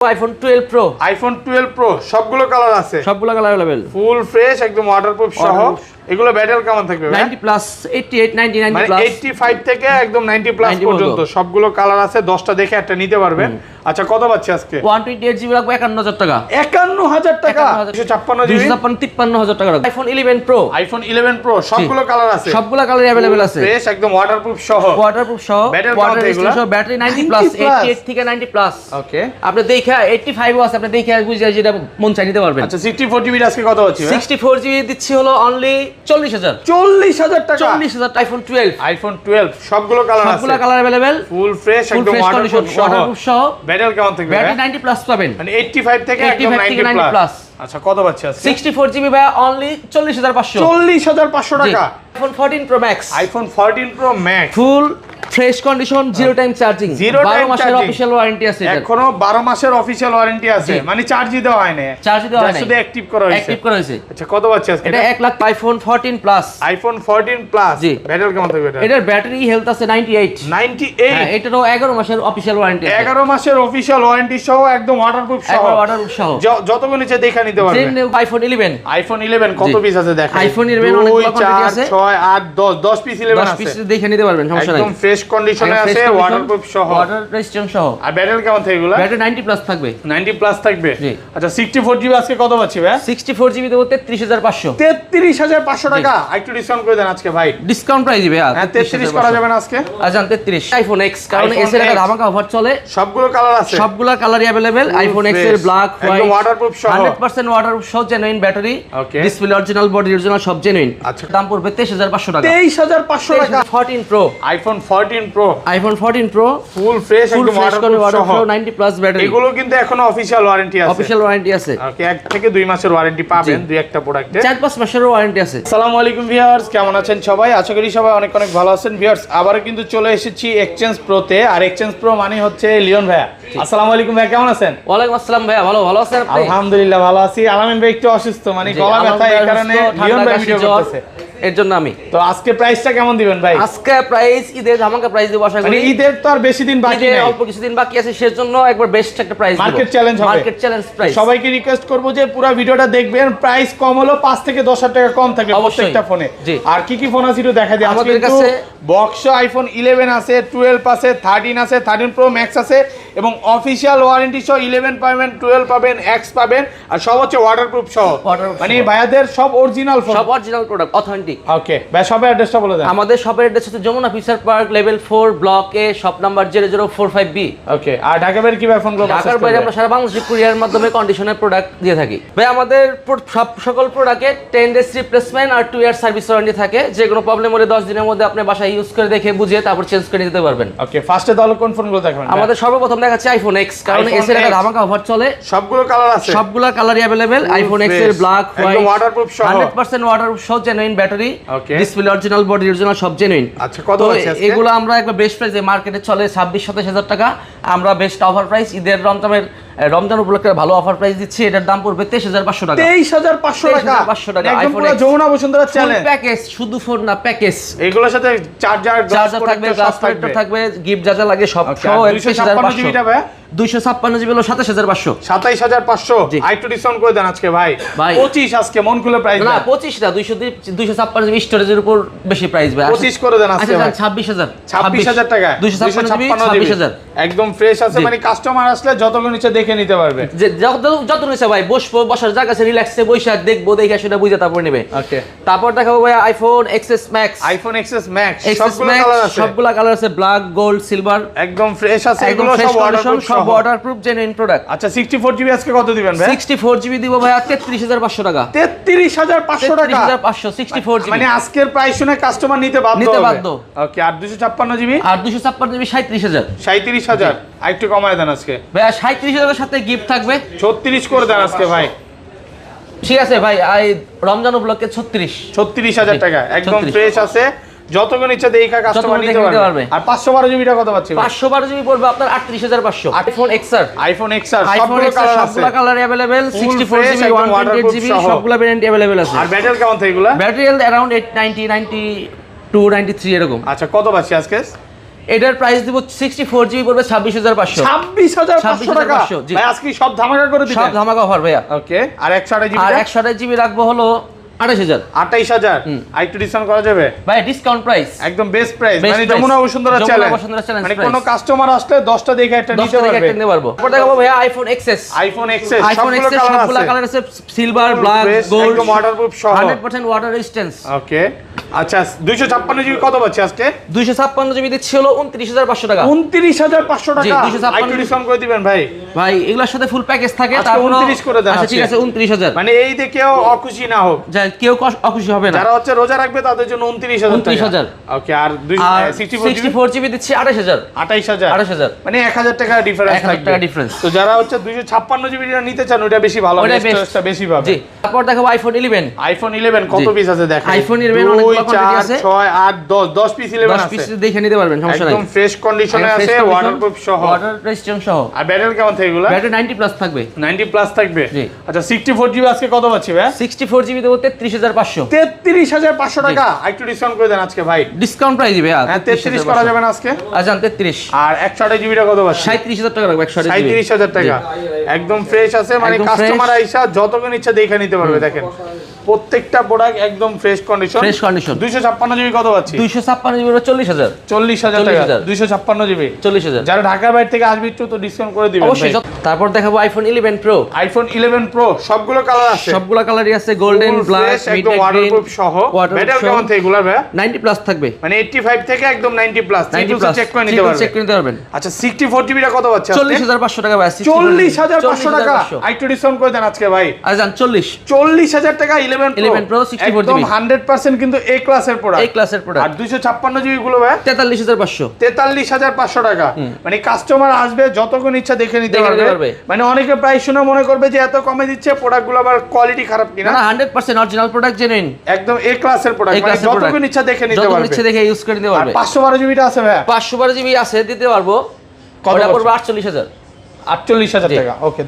IPhone 12 pro iPhone 12 pro সবগুলো colour আছে, সবগুলো কালার अवेलेबल, ফুল ফ্রেশ একদম ওয়াটারপ্রুফ সহ। এগুলো ব্যাটারি কেমন থাকবে? 90 প্লাস 88 90 90 মানে প্লাস 85 থেকে একদম 90 প্লাস 90 পর্যন্ত সবগুলো কালার আছে। 10টা দেখে একটা নিতে পারবেন। আচ্ছা কত পাচ্ছি আজকে? 128 জিবি লাগবে 51000 টাকা। 51000 টাকা। 256 জিবি 256 53000 টাকা। আইফোন 11 প্রো আইফোন 11 প্রো সবগুলো কালার আছে, সবগুলো কালার अवेलेबल আছে, ফ্রেশ একদম ওয়াটারপ্রুফ সহ। ওয়াটারপ্রুফ সহ, ওয়াটার রেজিস্ট্যান্স সহ, ব্যাটারি 90 প্লাস 88 থেকে 90 প্লাস। ওকে আপনি দেখে 85 ও আছে, আপনি দেখে বুঝে যেটা মন চাই নিতে পারবেন। আচ্ছা 64 জিবি আজকে কত হচ্ছে? 64 জিবি দিচ্ছি হলো অনলি 40000 টাকা। 40000 আইফোন 12 আইফোন 12 সবগুলো কালার আছে, সবগুলো কালার अवेलेबल, ফুল ফ্রেশ একদম ওয়াটারপ্রুফ সহ। ব্যাটারি কেমন থাকবে? ব্যাটারি 90 প্লাস পাবেন, মানে 85 থেকে একদম 90 প্লাস। আচ্ছা কত পাচ্ছি আজকে? 64 জিবি ভাই অনলি 40500 টাকা। IPhone 14 pro max, iPhone 14 pro max full fresh condition, zero time charging, 12 মাসের অফিশিয়াল ওয়ারেন্টি আছে, এখনো 12 মাসের অফিশিয়াল ওয়ারেন্টি আছে, মানে চার্জই দেওয়া হয় না, চার্জই দেওয়া হয় না, শুধু অ্যাক্টিভ করা হয়েছে। অ্যাক্টিভ করা হয়েছে। আচ্ছা কত পাচ্ছি আজকে? এটা 1 lakh. IPhone 14 plus, iPhone 14 plus ji. Battery কেমন থাকবে এটা? এটার ব্যাটারি হেলথ আছে 98। 98 হ্যাঁ, এটারও 11 মাসের অফিশিয়াল ওয়ারেন্টি আছে, 11 মাসের অফিশিয়াল ওয়ারেন্টি সহ একদম ওয়াটারপ্রুফ সহ। একবার ওয়াটারপ্রুফ সহ, যতগুলো নিচে দেখে নিতে পারবেন। আইফোন 11, আইফোন 11 কত পিস আছে দেখেন? আইফোন 11 অনেক কোয়ান্টিটি আছে, 6 8 10 পিস 11 10 আছে, পিস দেখে নিতে পারবেন, সমস্যা নাই, একদম ফ্রেশ কন্ডিশনে আছে, ওয়াটারপ্রুফ সহ, ওয়াটার রেজিস্ট্যান্স সহ। আর ব্যাটারি কেমন থাকবে এগুলা? ব্যাটারি 90 প্লাস থাকবে, 90 প্লাস থাকবে। জি। আচ্ছা 64 জিবি আজকে কত পাচ্ছি ভাই? 64 জিবি দেবো 33500। 33500 টাকা। একটু ডিসকাউন্ট করে দেন আজকে ভাই। ডিসকাউন্ট প্রাইস দিবে। হ্যাঁ 33 করা যাবে না আজকে? আচ্ছা 33 আইফোন এক্স, কারণ iPhone এস এর একটা X ধামাকা অফার চলে, সবগুলো কালার আছে, সবগুলা কালারই अवेलेबल। আইফোন এক্স এর ব্ল্যাক, একদম হোয়াইট, ওয়াটারপ্রুফ সহ, 100% ওয়াটারপ্রুফ সহ, জেনুইন ব্যাটারি, ওকে, ডিসপ্লে অরিজিনাল, বডি অরিজিনাল, সব জেনুইন। আচ্ছা দাম পড়বে 23500 টাকা। 23500 টাকা। 14 pro iPhone 14 pro, iPhone 14 pro full fresh একদম ওয়াটারপ্রুফ সহ, 90 প্লাস ব্যাটারি। এগুলো কিন্তু এখনো অফিশিয়াল ওয়ারেন্টি আছে, অফিশিয়াল ওয়ারেন্টি আছে, ওকে 1 থেকে 2 মাসের ওয়ারেন্টি পাবেন দুই একটা প্রোডাক্টে, 4-5 মাসের ওয়ারেন্টি আছে। আসসালামু আলাইকুম ভিউয়ার্স, কেমন আছেন সবাই? আশা করি সবাই অনেক অনেক ভালো আছেন। ভিউয়ার্স আবারো কিন্তু চলে এসেছি এক্সচেঞ্জ প্রোতে, আর এক্সচেঞ্জ প্রো মানে হচ্ছে লিওন ভাইয়া। আসসালামু আলাইকুম ভাই, কেমন আছেন? ওয়ালাইকুম আসসালাম ভাইয়া, ভালো আছেন আপনি? আলহামদুলিল্লাহ ভালো আছি। আলামিন ভাই একটু অসুস্থ, মানে গলা ব্যথা, এই কারণে লিওন ভাই ভিডিও করতেছে, এর জন্য আমি। তো আজকে প্রাইসটা কেমন দিবেন ভাই? আজকে প্রাইস ঈদের ধামাকা প্রাইস দেব, আশা করি। মানে ঈদের তো আর বেশি দিন বাকি নেই, অল্প কিছুদিন বাকি আছে, সেজন্য একবার বেস্ট একটা প্রাইস দেব, মার্কেট চ্যালেঞ্জ হবে, মার্কেট চ্যালেঞ্জ প্রাইস। সবাইকে রিকোয়েস্ট করব যে পুরো ভিডিওটা দেখবেন, প্রাইস কম হলো 5 থেকে 10000 টাকা কম থাকবে প্রত্যেকটা ফোনে। আর কি কি ফোন আছে একটু দেখা দিই। আমাদের কাছে বক্স আইফোন 11 আছে, 12 আছে, 13 আছে, 13 প্রো ম্যাক্স আছে, এবং অফিশিয়াল ওয়ারেন্টি সহ 11 পাবেন, 12 পাবেন, এক্স পাবেন, আর সব হচ্ছে ওয়াটারপ্রুফ সহ। মানে ভাইয়াদের সব অরিজিনাল ফোন, সব অরিজিনাল প্রোডাক্ট, অথেন্টিক। ওকে ভাই, সবের অ্যাড্রেসটা বলে দেন। আমাদের শপের অ্যাড্রেস হচ্ছে Jamuna future park, level 4, block A, shop number 0045B। Okay, আর ঢাকা বাইরে কি ভাই ফোনগুলো পারচেজ ঢাকার বাইরে আমরা সারা বাংলাদেশে কুরিয়ারের মাধ্যমে কন্ডিশনের প্রোডাক্ট দিয়ে থাকি। ভাই আমাদের সকল প্রোডাক্টে 10 ডেজ রিপ্লেসমেন্ট আর 2 ইয়ার সার্ভিস ওয়ারেন্টি থাকে। যে কোনো প্রবলেম হলে 10 দিনের মধ্যে আপনি বাসায় ইউজ করে দেখে বুঝে তারপর চেঞ্জ করে নিতে পারবেন। ওকে, ফার্স্টে তাহলে কোন ফোনগুলো দেখাবেন? আমাদের সর্বপ্রথম দেখাচ্ছে আইফোন এক্স, কারণ এস এর একটা ধামাকা অফার চলে, সবগুলো কালার আছে, সবগুলা কালারই अवेलेबल। আইফোন এক্স এর ব্ল্যাক, হোয়াইট, একদম ওয়াটারপ্রুফ সহ, 100% ওয়াটারপ্রুফ সহ, জেনুইন ব্যাটারি, ওকে, ডিসপ্লে অরিজিনাল, বডি অরিজিনাল, সব জেনুইন। আচ্ছা কত আছে আজকে? এগুলো আমরা একবার বেস্ট প্রাইসে মার্কেটে চলে 26-27 টাকা, আমরা বেস্ট অফার প্রাইস ঈদের রমজান উপলক্ষে ভালো অফার প্রাইস দিচ্ছি। এটার দাম পড়বে 23500 টাকা। 23500 টাকা, 23500 টাকা। একদম পুরো যমুনা বসুন্ধরা চ্যালেঞ্জ প্যাকেজ, শুধু ফোন না, প্যাকেজ। এগুলোর সাথে চার্জার থাকবে, গ্লাস প্রোটেক্টর থাকবে, গিফট যা যা লাগে সব সহ। 256 জিবিটা ভাই, 256 জিবি হলো 27500। 27500। আইটু ডিসকাউন্ট করে দেন আজকে ভাই। 25 আজকে মন খুলে প্রাইস না 25 না, 256 জিবি স্টোরেজের উপর বেশি প্রাইস ভাই। 25 করে দেন আজকে ভাই। 26000 টাকা, 256 জিবি 26000 একদম ফ্রেশ আছে, মানে কাস্টমার আসলে যতগুলো নিচে দেখে নিতে পারবে, যত নিচে ভাই বসবো, বসার জায়গা আছে, রিল্যাক্সে বসে দেখবো, দেখে সেটা বুঝে তারপর নেবে। ওকে, তারপর দেখাবো ভাই iPhone XS max. IPhone XS max সবগুলো কালার আছে, সবগুলো কালার আছে, ব্ল্যাক, গোল্ড, সিলভার, একদম ফ্রেশ আছে, এগুলো সব ওয়াটারপ্রুফ জেনুইন প্রোডাক্ট। আচ্ছা 64 জিবি আজকে কত দিবেন ভাই? 64 জিবি দিব ভাই 33500 টাকা। 33500 টাকা, 33500 64 জিবি, মানে আজকের প্রাইস শুনে কাস্টমার নিতে বাধ্য। ওকে, আর 256 জিবি? আর 256 জিবি 37000। 37000 আরেকটু কমায় দেন আজকে ভাই। 37000 এর সাথে গিফট থাকবে, 36 করে দেন আজকে ভাই। ঠিক আছে ভাই, রমজান উপলক্ষে 36000 টাকা, একদম ফ্রেশ আছে, যতগুলো ইচ্ছা দেখা কাস্টমার নিতে পারবে। আর 512 জিবিটা কত পাচ্ছি? 512 জিবি পড়বে আপনার 38500। আইফোন এক্সআর, আইফোন এক্সআর সবগুলো কালার আছে, সবগুলো কালার अवेलेबल। 64 জিবি 128 জিবি সবগুলো ভেরিয়েন্ট अवेलेबल আছে। আর ব্যাটারি কেমন থাকে এগুলা? ব্যাটারি হেলথ अराउंड 890 92 93 এরকম। আচ্ছা কত পাচ্ছি আজকে? এটার প্রাইস দিব 64GB পড়বে 26500। 26500 টাকা 26,500 জি। ভাই আজকে সব ধামাকা করে দিবেন। সব ধামাকা অফার ভাইয়া। ওকে, আর 128GB আর 128GB রাখবো হলো 28000। 28000 আর একটু ডিসকাউন্ট করা যাবে ভাই ডিসকাউন্ট প্রাইস একদম বেস্ট প্রাইস, Best মানে price। Jamuna Bashundhara Jamuna challenge, Bashundhara challenge মানে price। কোনো কাস্টমার আসলে 10টা দেখে একটা নিতে 10টা দেখে পারবে। একটা নিতে পারবো। তারপর দেখাবো ভাইয়া iPhone XS। IPhone XS iPhone সবগুলো XS কালার সবগুলা আছে, কালার আছে, silver, Full black, fresh, gold, একদম waterproof সহ। 100% ওয়াটার রেজিস্ট্যান্স। ওকে, আচ্ছা 256GB কত পাচ্ছি আজকে? 256GB দিচ্ছি হলো 29500 টাকা। 29500 জি, টাকা 256 একটু ডিসকাউন্ট করে দিবেন ভাই। ভাই এগুলোর সাথে ফুল প্যাকেজ থাকে, আজকে তারপর 29 করে দেন আচ্ছা ঠিক আছে 29000। মানে এই দেখেও অখুশি না হোক, যা কেউ অখুশি হবে না। যারা হচ্ছে রোজা রাখবে তাদের জন্য 29000 29,000 ওকে, আর আর 64GB 64GB দিচ্ছি 28000। 28000 মানে 1000 টাকা ডিফারেন্স 1000 থাকবে। টাকা difference। তো যারা হচ্ছে 256GB নিতে চান ওটা বেশি ভালো, ওটা best। স্টোরেজটা বেশি পাবে। জি, তারপর দেখাবো আইফোন 11। আইফোন 11 কত জি। পিস আছে দেখেন? iPhone 11 অনেকগুলো quantity আছে। 2 4 6 8 10 পিস 11 10 আছে, পিস দেখে নিতে পারবেন, সমস্যা নাই। একদম ফ্রেশ কন্ডিশনে আছে, ওয়াটারপ্রুফ সহ। ওয়াটার রেজিস্ট্যান্স সহ। আর ব্যাটারি কেমন থাকে এগুলা? ব্যাটারি 90 প্লাস থাকবে। 90 প্লাস থাকবে। জি। আচ্ছা 64GB আজকে কত পাচ্ছি ভাই? 64GB দেবো 33500। 33500 টাকা একটু ডিসকাউন্ট করে দেন আজকে ভাই। ডিসকাউন্ট প্রাইস দিবে। হ্যাঁ 33 করা যাবে না আজকে? আচ্ছা 33। আর 128GB টা কত পাচ্ছি? 37000 টাকা রাখবো 128GB। 37000 টাকা একদম ফ্রেশ আছে, মানে একদম কাস্টমার fresh। আইসা যতক্ষণ ইচ্ছা দেখে নিতে পারবে। দেখেন প্রত্যেকটা প্রোডাক্ট একদম fresh condition. Fresh condition. 256GB কত পাচ্ছি? 256GB 40000। 40000 টাকা 40,000 256GB। 40000 যারা ঢাকার বাইরে থেকে আসবে একটু তো ডিসকাউন্ট করে দিবেন অবশ্যই। ভাই। তারপর দেখাবো আইফোন 11 প্রো। আইফোন 11 প্রো সবগুলো কালার আছে, সবগুলা কালারই আছে, গোল্ডেন, Full ব্ল্যাক, fresh, একদম মিডনাইট গ্রিন, ওয়াটারপ্রুফ সহ। ব্যাটারি কেমন থাকে এগুলা ভাই? 90 প্লাস থাকবে। মানে 85 থেকে একদম 90 প্লাস 90 প্লাস চেক করে নিতে পারবে। চেক করে নিতে পারবেন। আচ্ছা 64GB টা কত পাচ্ছি? 40500 টাকা ভাই। 40500 টাকা একটু ডিসকাউন্ট করে দেন আজকে ভাই। আচ্ছা 40 40000 টাকা 11 Pro 64GB একদম 100% কিন্তু এ ক্লাসের প্রোডাক্ট। এই ক্লাসের আর প্রোডাক্ট। 256GB গুলো ভাই 43500। 43500 টাকা। মানে কাস্টমার আসবে যতক্ষণ ইচ্ছা দেখে নিতে দেখে নিতে পারবে। পারবে। মানে অনেকে প্রাইস শুনে মনে করবে যে এত কমে দিচ্ছে, প্রোডাক্টগুলো আবার কোয়ালিটি খারাপ কিনা। না 100% অরিজিনাল প্রোডাক্ট জেনুইন। একদম এ ক্লাসের প্রোডাক্ট, এই মানে ক্লাসের যতক্ষণ প্রোডাক্ট ইচ্ছা দেখে নিতে যতক্ষণ পারবে। ইচ্ছে দেখে ইউজ করে নিতে আর পারবে। 512GB টা আছে ভাই? 512GB আছে, দিতে পারবো। কত ওটা বছর? পড়বে 48000। 48000 টাকা ওকে।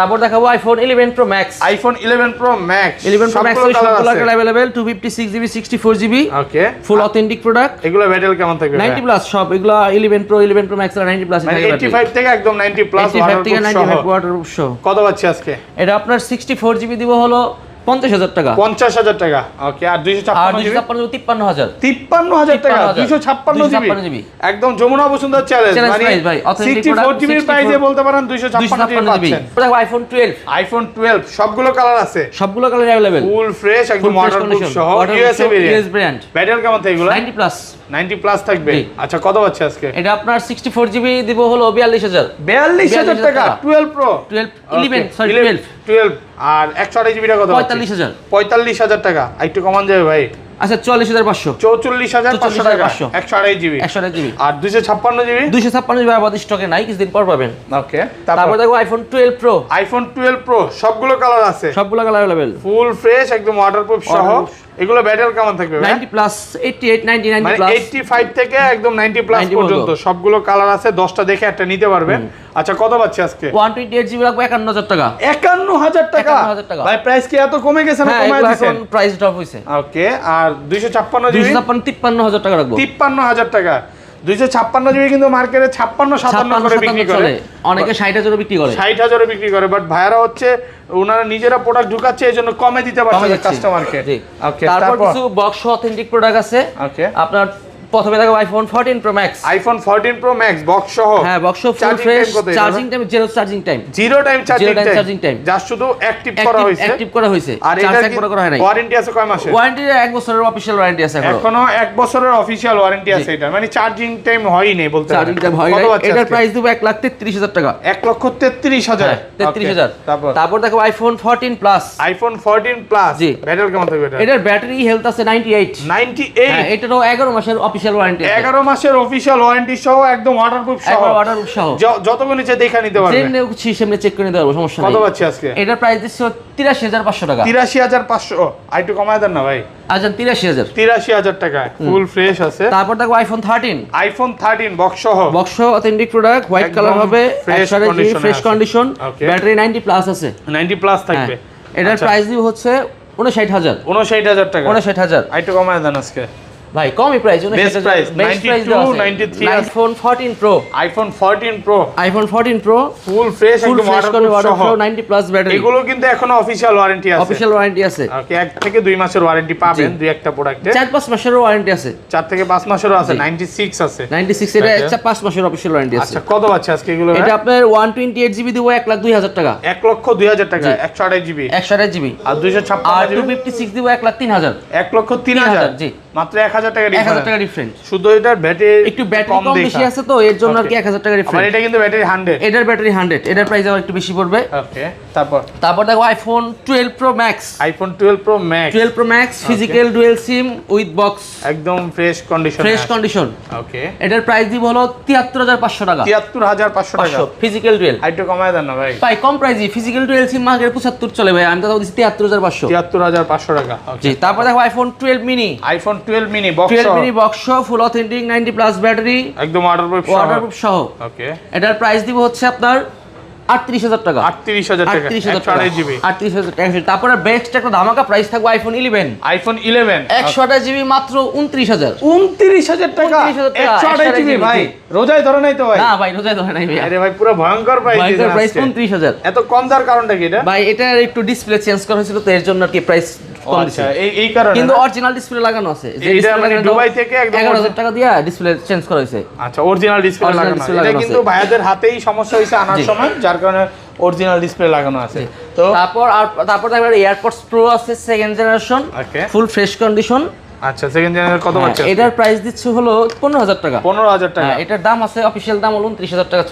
তারপর দেখাবো iPhone 11 pro max. IPhone 11 pro max 11 pro max সবগুলো কালার अवेलेबल, 256GB 64GB। ওকে, ফুল অথেন্টিক প্রোডাক্ট। এগুলো ব্যাটারি কেমন থাকবে? 90 প্লাস সব এগুলো 11 প্রো ম্যাক্স আর 90 প্লাস মানে থাকে। 85 থেকে একদম 90 প্লাস 85 থেকে 95 ওয়াটারপ্রুফ ওয়াটারপ্রুফ সহ। কত পাচ্ছি আজকে? এটা আপনার 64GB দিব হলো 50000 টাকা। 50000 টাকা ওকে। আর আর 256GB 53000 53000 টাকা 256GB একদম যমুনা বসুন্ধরা চ্যালেঞ্জ। Challenge মানে price ভাই, authentic 64GB product, প্রাইসে বলতে পারেন 256GB 256GB। পাচ্ছেন। দেখো আইফোন 12 আইফোন 12 সবগুলো কালার আছে, সবগুলো কালার अवेलेबल, ফুল ফ্রেশ একদম ওয়াটারপ্রুফ সহ, USA US variant. Brand, battery কেমন থাকে এগুলো? 90 প্লাস 90 প্লাস থাকবে। জি। আচ্ছা কত পাচ্ছি আজকে? এটা আপনার 64GB দিব হলো 42000। 42000 টাকা 12 প্রো 11 সরি 12 আর 128GB টা কত? 45000। 45000 টাকা একটু কমান যাবে ভাই। আচ্ছা 44500। 44500 টাকা 44500 128GB 128GB। আর 256GB 256GB আবার স্টকে নাই, কিছুদিন পর পাবেন। ওকে। তারপর দেখো আইফোন 12 প্রো। আইফোন 12 প্রো সবগুলো কালার আছে, সবগুলো কালার अवेलेबल, ফুল ফ্রেশ একদম ওয়াটারপ্রুফ সহ। এগুলো ব্যাটারি কেমন থাকবে? 90 প্লাস 88 90 90 মানে প্লাস 85 থেকে একদম 90 প্লাস 90 পর্যন্ত সবগুলো কালার আছে, 10টা দেখে একটা নিতে পারবেন। আচ্ছা কত পাচ্ছি আজকে? 128GB রাখবো 51000 টাকা। 51000 টাকা 51000 টাকা। ভাই প্রাইস কি এত কমে গেছে না হ্যাঁ কমায় এগুলো দিয়েছেন? এখন প্রাইস ড্রপ হইছে। ওকে। আর 256GB 53000 টাকা রাখবো। 53000 টাকা 256GB কিন্তু মার্কেটে 56 57 করে বিক্রি করে, অনেকে 60000 এ বিক্রি করে, 60000 এ বিক্রি করে। বাট ভাইরা হচ্ছে ওনারা নিজেরা প্রোডাক্ট ঢুকাচ্ছে, এজন্য কমে দিতে পারছে কাস্টমারকে। ওকে। তারপর কিছু বক্স অথেন্টিক প্রোডাক্ট আছে। ওকে। আপনার প্রথমে দেখো iPhone 14 pro max. IPhone 14 pro max box সহ। হ্যাঁ box full fresh, charging time zero charging time, zero time charging time যা শুধু অ্যাক্টিভ করা হয়েছে, অ্যাক্টিভ করা হয়েছে, আর চার্জ এটা একবার করা হয় নাই। ওয়ারেন্টি আছে কয় মাসের? ওয়ারেন্টি 1 বছরের অফিশিয়াল ওয়ারেন্টি আছে এখনো 1 বছরের অফিশিয়াল ওয়ারেন্টি আছে এটা, মানে চার্জিং টাইম হয়ই নেই বলতে পারেন। চার্জিং টাইম হয় নাই। এটার প্রাইস দেব 1,33,000 টাকা। 1,33,000 33,000। তারপর দেখো iPhone 14 plus. IPhone 14 plus ji. Battery কেমন থাকবে এটা? এটার ব্যাটারি হেলথ আছে 98। 98 হ্যাঁ এটারও 11 মাসের অফিশিয়াল ওয়ারেন্টি আছে। 11 মাসের অফিশিয়াল ওয়ারেন্টি সহ একদম ওয়াটারপ্রুফ সহ, একবার ওয়াটারপ্রুফ সহ, যতক্ষণ নিচে দেখা নিতে পারবে। জেনে খুশি সামনে চেক করে নিতে পারবো, সমস্যা নেই। কত পাচ্ছি আজকে? এটার প্রাইস দিচ্ছে 83500 টাকা। 83500 আর একটু কমায় দেন না ভাই। আচ্ছা 83000। 83000 টাকা ফুল ফ্রেশ আছে। তারপর দেখো আইফোন 13। আইফোন 13 বক্স সহ, বক্স অথেন্টিক প্রোডাক্ট, হোয়াইট একদম কালার হবে, fresh condition ফ্রেশ আছে। Condition, Okay. ব্যাটারি 90 প্লাস আছে। 90 প্লাস থাকবে। এটার আচ্ছা। প্রাইস দিব হচ্ছে 59000। 59000 টাকা 59000। আর একটু কমায় দেন আজকে। ভাই কমই প্রাইস Best price, 92, 93 আছে। IPhone 14 pro iPhone 14 pro iPhone 14 pro full fresh ফুল একদম ফ্রেশ ওয়াটারপ্রুফ সহ 90 প্লাস ব্যাটারি এগুলো কিন্তু এখনো অফিশিয়াল ওয়ারেন্টি আছে। অফিশিয়াল ওয়ারেন্টি আছে। ওকে 1 থেকে 2 মাসের ওয়ারেন্টি পাবেন দুই একটা প্রোডাক্টে। 4-5 মাসের ওয়ারেন্টি আছে। 4 থেকে 5 মাসেরও আছে, 96 আছে। 96 এটা একটা 5 মাসের অফিশিয়াল ওয়ারেন্টি আছে। আচ্ছা কত পাচ্ছে আজকে এগুলো? এটা আপনার 128 জিবি দিব 1,02,000 টাকা। 1,02,000 টাকা 128 জিবি 128 জিবি আর 256 আর জিবি 256 দিব 1,03,000 1,03,000 জি মাত্র 1000 টাকা 1000 টাকা ডিফারেন্স। শুধু এটার ব্যাটারি একটু ব্যাটারি কম বেশি আছে তো এর জন্য আর কি 1000 টাকা আর ডিফারেন্স। এটা কিন্তু ব্যাটারি 100 এটার ব্যাটারি 100 এটার প্রাইস আবার একটু বেশি পড়বে। ওকে তারপর দেখো iPhone 12 pro max iPhone 12 pro max 12 pro max physical dual SIM with box একদম ফ্রেশ কন্ডিশন কন্ডিশন। ওকে এটার প্রাইস দিব হলো 73,500 টাকা। 73,500 টাকা ফিজিক্যাল ডুয়াল একটু কমায় দেন না ভাই। ভাই কম প্রাইসই ফিজিক্যাল ডুয়াল সিম মার্কেট 75 চলে ভাই আমি তো দিচ্ছি 73,500। 73,500 টাকা জি তারপর দেখো iPhone 12 mini iPhone 12 mini box 12 mini box ফুল অথেন্টিক 90 প্লাস ব্যাটারি একদম ওয়াটারপ্রুফ সহ। ওকে এটার প্রাইস দিব হচ্ছে আপনার 38,000 টাকা। 38,000 টাকা 38,000 জিবি 38,000 টাকা। তারপরে বেস্ট একটা ধামাকা প্রাইস থাকবে আইফোন 11 আইফোন 11 128 জিবি মাত্র 29,000 29,000 টাকা 29,000 টাকা, 128 জিবি ভাই রোজায় ধরে নাই তো ভাই? না ভাই রোজায় ধরে নাই ভাই। আরে ভাই পুরো ভয়ঙ্কর প্রাইস ভয়ঙ্কর প্রাইস দিয়েছেন 29,000। এত কম দেওয়ার কারণটা কি এটা? ভাই এটার একটু ডিসপ্লে চেঞ্জ করা হয়েছিল তো এর জন্য আর কি প্রাইস কম দিছে। আচ্ছা এই কারণে কিন্তু না? অরিজিনাল ডিসপ্লে লাগানো আছে যে এটা display মানে লাগানো দুবাই থেকে একদম 11,000 টাকা দিয়া ডিসপ্লে চেঞ্জ করা হয়েছে। আচ্ছা অরিজিনাল ডিসপ্লে Original লাগানো display আছে। এটা লাগানো কিন্তু আছে। ভাইয়াদের হাতেই সমস্যা হয়েছে আনার সময় যার কারণে অরিজিনাল ডিসপ্লে লাগানো আছে। তো তারপর দেখবেন এয়ারপডস প্রো আছে সেকেন্ড জেনারেশন ওকে ফুল ফ্রেশ কন্ডিশন। আচ্ছা সেকেন্ড জেনারেশন কত পাচ্ছে? এটার প্রাইস দিচ্ছে হলো 15,000 টাকা। 15,000 টাকা এটার দাম আছে অফিশিয়াল দাম হলো 29,000 টাকা।